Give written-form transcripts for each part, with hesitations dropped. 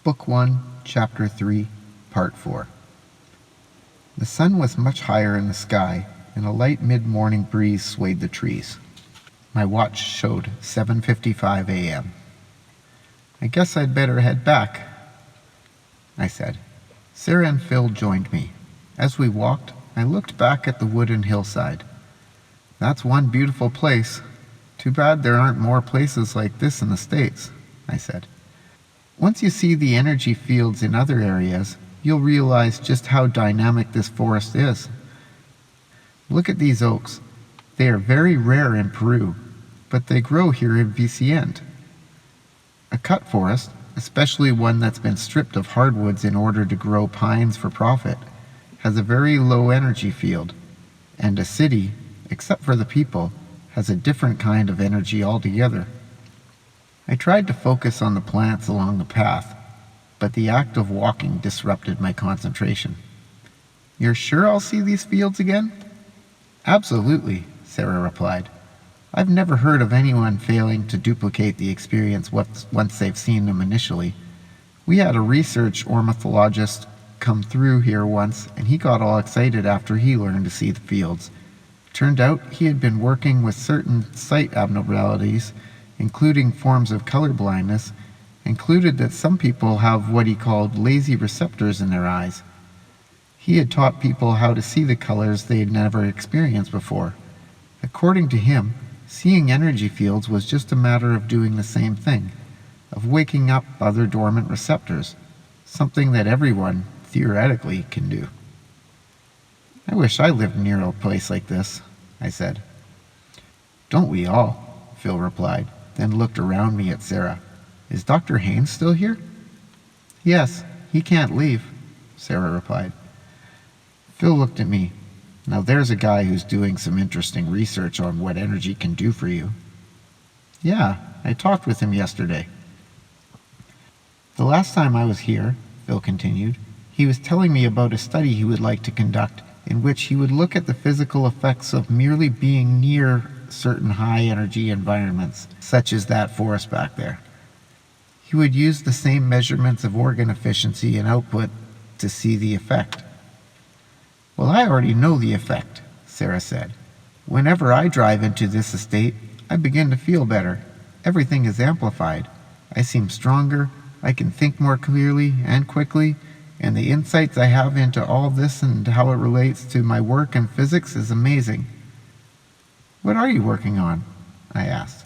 Book 1, Chapter 3, Part 4. The sun was much higher in the sky, and a light mid-morning breeze swayed the trees. My watch showed 7:55 a.m. "I guess I'd better head back," I said. Sarah and Phil joined me. As we walked, I looked back at the wooden hillside. "That's one beautiful place. Too bad there aren't more places like this in the States," I said. "Once you see the energy fields in other areas, you'll realize just how dynamic this forest is. Look at these oaks. They are very rare in Peru, but they grow here in VCN. A cut forest, especially one that's been stripped of hardwoods in order to grow pines for profit, has a very low energy field, and a city, except for the people, has a different kind of energy altogether." I tried to focus on the plants along the path, but the act of walking disrupted my concentration. "You're sure I'll see these fields again?" "Absolutely," Sarah replied. "I've never heard of anyone failing to duplicate the experience once they've seen them initially. We had a research ornithologist come through here once, and he got all excited after he learned to see the fields. Turned out he had been working with certain sight abnormalities, including forms of color blindness, included that some people have what he called lazy receptors in their eyes. He had taught people how to see the colors they had never experienced before. According to him, seeing energy fields was just a matter of doing the same thing, of waking up other dormant receptors, something that everyone, theoretically, can do." "I wish I lived near a place like this," I said. "Don't we all?" Phil replied, then looked around me at Sarah. "Is Dr. Haynes still here?" "Yes, he can't leave," Sarah replied. Phil looked at me. "Now there's a guy who's doing some interesting research on what energy can do for you." "Yeah, I talked with him yesterday." "The last time I was here," Phil continued, "he was telling me about a study he would like to conduct in which he would look at the physical effects of merely being near certain high-energy environments, such as that forest back there. He would use the same measurements of organ efficiency and output to see the effect." "Well, I already know the effect," Sarah said. "Whenever I drive into this estate, I begin to feel better. Everything is amplified. I seem stronger, I can think more clearly and quickly, and the insights I have into all this and how it relates to my work in physics is amazing." "What are you working on?" I asked.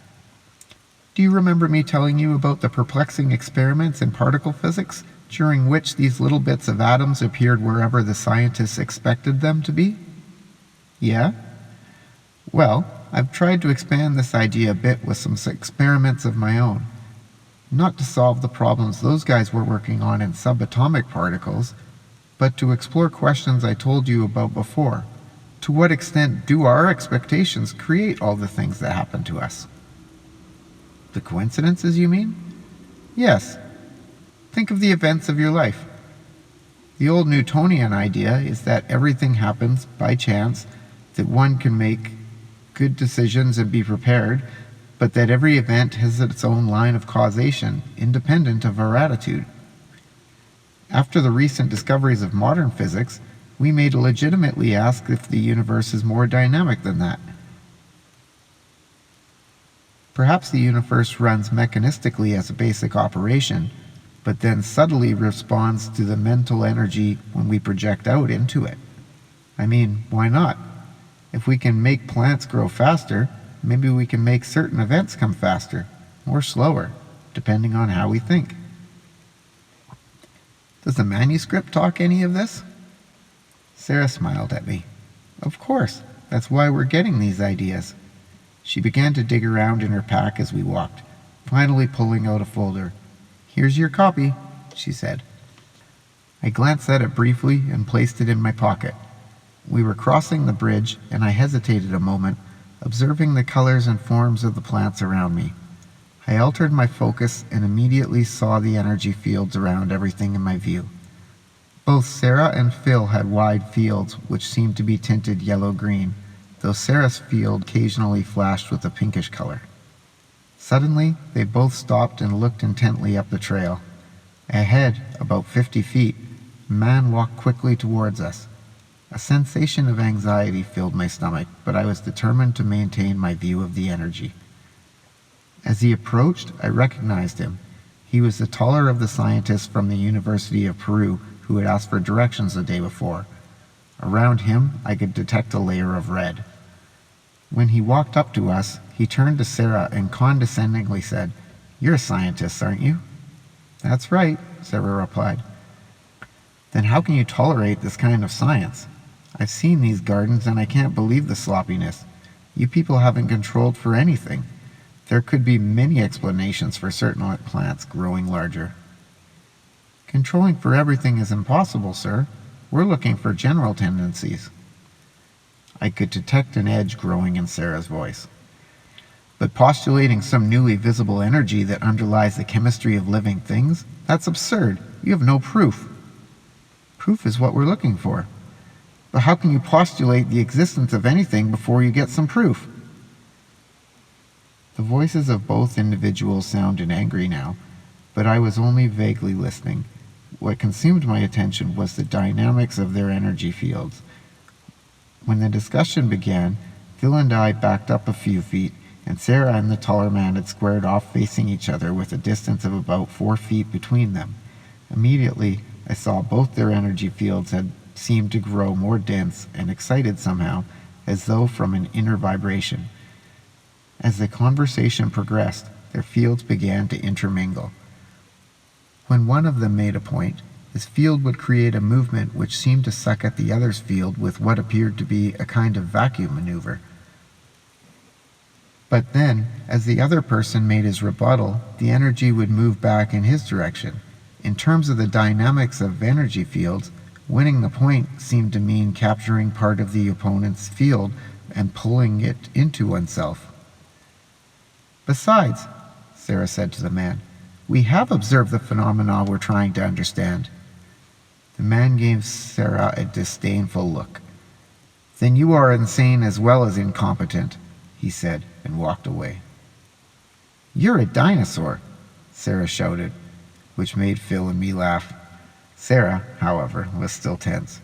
"Do you remember me telling you about the perplexing experiments in particle physics, during which these little bits of atoms appeared wherever the scientists expected them to be?" "Yeah?" "Well, I've tried to expand this idea a bit with some experiments of my own. Not to solve the problems those guys were working on in subatomic particles, but to explore questions I told you about before. To what extent do our expectations create all the things that happen to us?" "The coincidences, you mean?" "Yes. Think of the events of your life. The old Newtonian idea is that everything happens by chance, that one can make good decisions and be prepared, but that every event has its own line of causation, independent of our attitude. After the recent discoveries of modern physics, we may legitimately ask if the universe is more dynamic than that. Perhaps the universe runs mechanistically as a basic operation, but then subtly responds to the mental energy when we project out into it. I mean, why not? If we can make plants grow faster, maybe we can make certain events come faster, or slower, depending on how we think." "Does the manuscript talk any of this?" Sarah smiled at me. "Of course, that's why we're getting these ideas." She began to dig around in her pack as we walked, finally pulling out a folder. "Here's your copy," she said. I glanced at it briefly and placed it in my pocket. We were crossing the bridge, and I hesitated a moment, observing the colors and forms of the plants around me. I altered my focus and immediately saw the energy fields around everything in my view. Both Sarah and Phil had wide fields which seemed to be tinted yellow-green, though Sarah's field occasionally flashed with a pinkish color. Suddenly, they both stopped and looked intently up the trail. Ahead, about 50 feet, a man walked quickly towards us. A sensation of anxiety filled my stomach, but I was determined to maintain my view of the energy. As he approached, I recognized him. He was the taller of the scientists from the University of Peru who had asked for directions the day before. Around him, I could detect a layer of red. When he walked up to us, he turned to Sarah and condescendingly said, "You're a scientist, aren't you?" "That's right," Sarah replied. "Then how can you tolerate this kind of science? I've seen these gardens and I can't believe the sloppiness. You people haven't controlled for anything. There could be many explanations for certain plants growing larger." "Controlling for everything is impossible, sir. We're looking for general tendencies." I could detect an edge growing in Sarah's voice. "But postulating some newly visible energy that underlies the chemistry of living things? That's absurd. You have no proof." "Proof is what we're looking for." "But how can you postulate the existence of anything before you get some proof?" The voices of both individuals sounded angry now, but I was only vaguely listening. What consumed my attention was the dynamics of their energy fields. When the discussion began, Phil and I backed up a few feet, and Sarah and the taller man had squared off facing each other with a distance of about 4 feet between them. Immediately, I saw both their energy fields had seemed to grow more dense and excited somehow, as though from an inner vibration. As the conversation progressed, their fields began to intermingle. When one of them made a point, his field would create a movement which seemed to suck at the other's field with what appeared to be a kind of vacuum maneuver. But then, as the other person made his rebuttal, the energy would move back in his direction. In terms of the dynamics of energy fields, winning the point seemed to mean capturing part of the opponent's field and pulling it into oneself. "Besides," Sarah said to the man, "we have observed the phenomena we're trying to understand." The man gave Sarah a disdainful look. "Then you are insane as well as incompetent," he said, and walked away. "You're a dinosaur," Sarah shouted, which made Phil and me laugh. Sarah, however, was still tense.